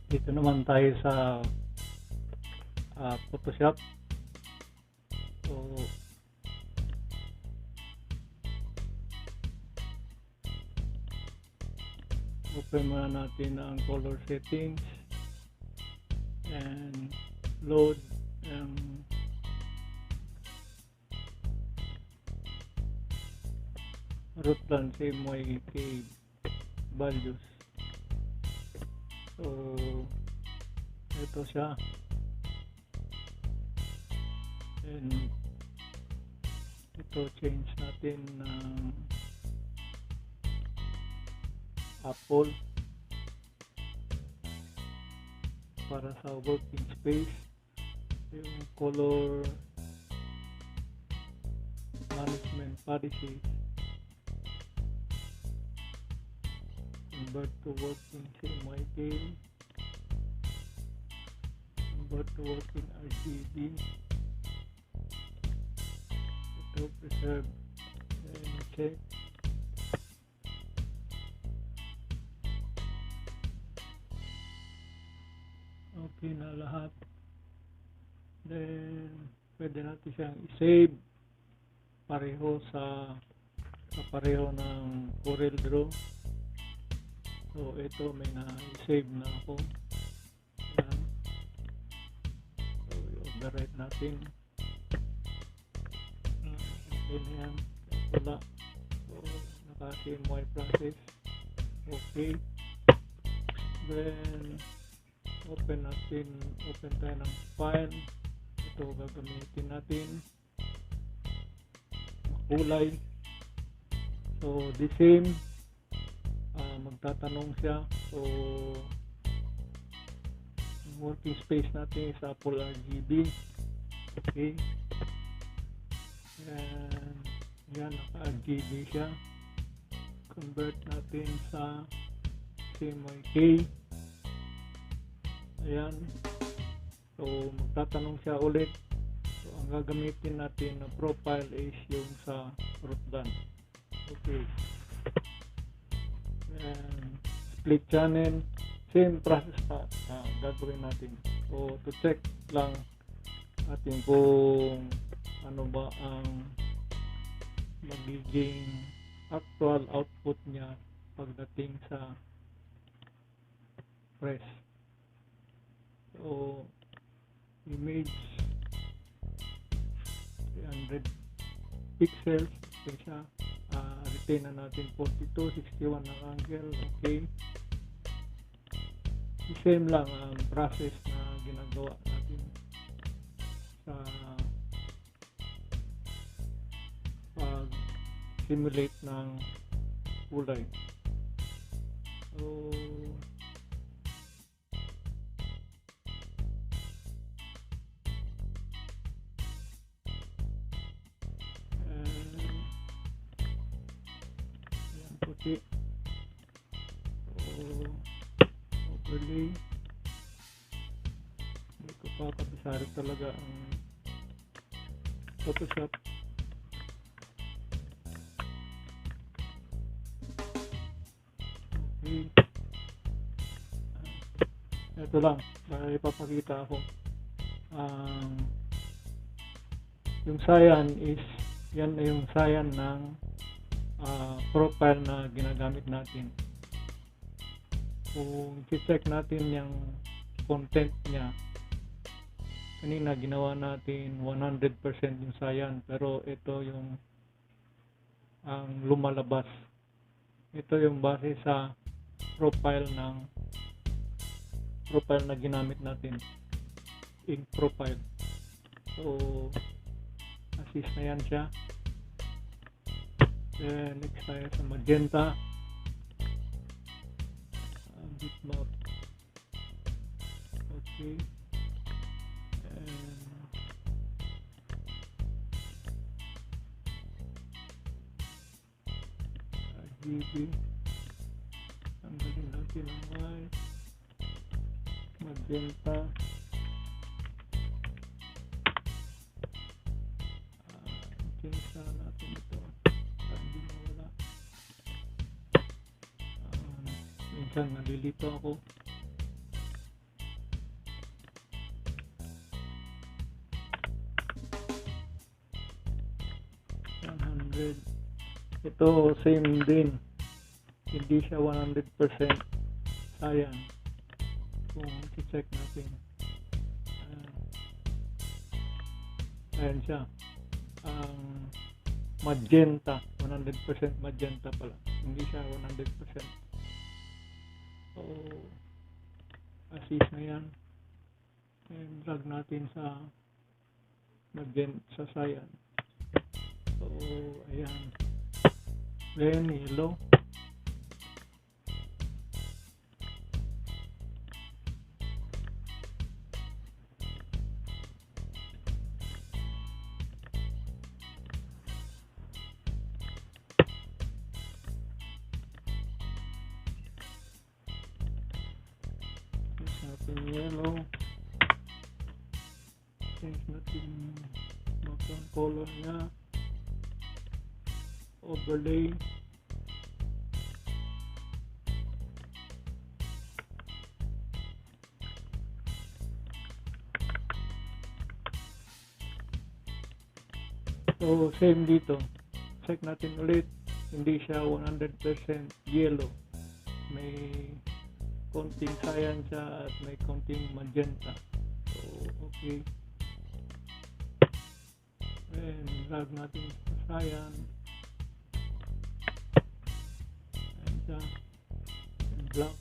Dito naman tayo sa Photoshop. So, open muna natin ang color settings and load ang rootland CMYK values. So, ito siya. And ito change natin ng Apple para sa working space. Yung color management policies, convert to working CMYK, convert to working RGB, ito preserve and check. Okay na lahat. Then pwede natin siyang i-save pareho sa pareho ng Corel Draw. So ito may na-save na ako. Yan. So i-overwrite natin. Okay na yan. Wala. So naka-CMY process. Okay. Then open tayo ng file. Ito gagamitin natin kulay. So the same, magtatanong siya. So working space natin sa Apple RGB. Okay, and yan, naka RGB siya. Convert natin sa CMYK. Ayan. So magtatanong siya ulit. So ang gagamitin natin na profile is yung sa rootland. Okay. And split channel, same process pa gagawin natin. So to check lang natin kung ano ba ang magiging actual output niya pagdating sa press. So image 300 pixels, siya. Retain na natin 42, 61 ng angle. Okay, same lang ang process na ginagawa natin sa pag simulate ng kulay. So puti. So overlay, hindi ko pa kabisado talaga ang Photoshop. Okay, ito lang, ipapakita ako yung cyan is yan na yung cyan ng profile na ginagamit natin. Kung i-check natin yung content niya, kanina ginawa natin 100% yung cyan, pero ito yung ang lumalabas. Ito yung base sa profile na ginamit natin, ink profile. So assist na yan siya. Then next tayo sa magenta, bitmap. Okay, and RGB, tanggalin natin ang white, magenta, change na natin ito. Hindi mawala. Minsan nalilito ako. 100. Ito same din, hindi siya 100% cyan. Kung i-check natin, ayan siya, ang magenta, 100% magenta pala, hindi siya 100%. So assist na yan, and drag natin sa magenta, sa cyan. So ayan, then yellow. Natin yellow, change natin background color nya, overlay, so same dito, check natin ulit, hindi siya 100% yellow, may konting cyan siya at may konting magenta. So okay, and drag natin sa cyan, and siya, and black,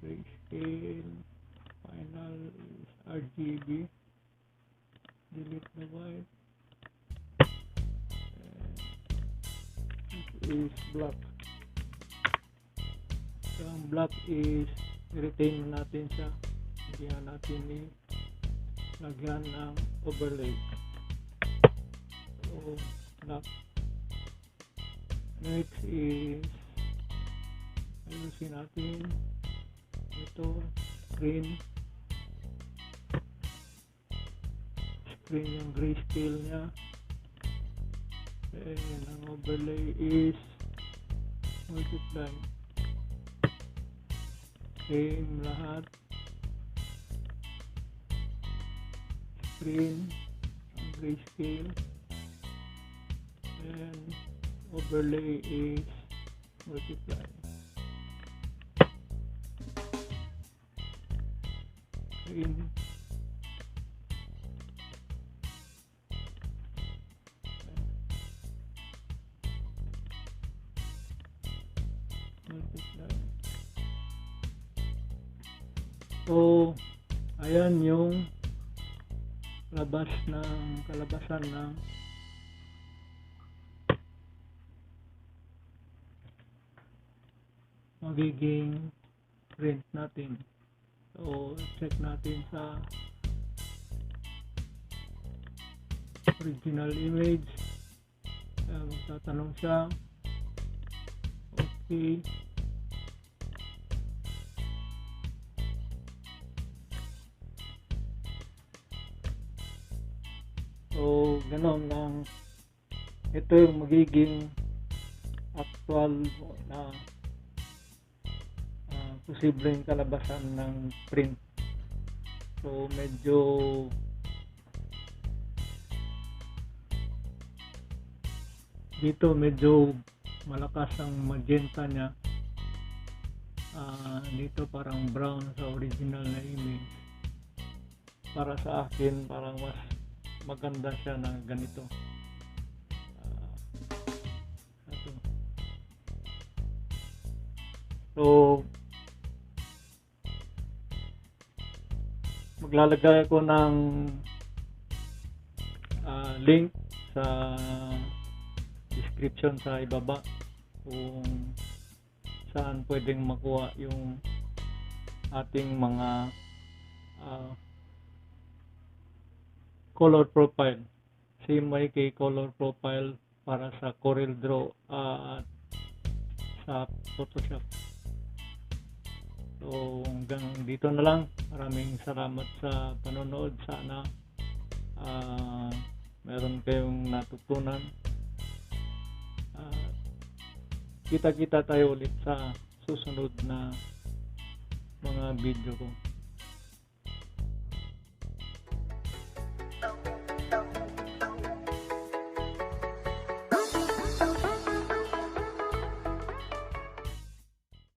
grayscale, final is RGB, delete the white, and this is black. So ang black is retain natin siya, hindi na natin lagyan ng overlay. So black. Next is ayusin natin ito, screen yung grayscale nya, and ang overlay is multiply, same lahat, screen ang grayscale, and overlay is multiply, screen, multiply. So ayan yung kalabasan ng magiging print natin. So check natin sa original image, magtatanong siya, okay, so ganon lang. Ito yung magiging actual na posibleng kalabasan ng print. So medyo dito medyo malakas ang magenta nya, dito parang brown sa original na image. Para sa akin parang mas maganda siya na ganito. So maglalagay ako ng link sa description sa ibaba kung saan pwedeng makuha yung ating mga color profile, CMYK color profile para sa Corel Draw at sa Photoshop. So hanggang dito na lang. Maraming salamat sa panonood. Sana meron kayong natutunan. Kita-kita tayo ulit sa susunod na mga video ko.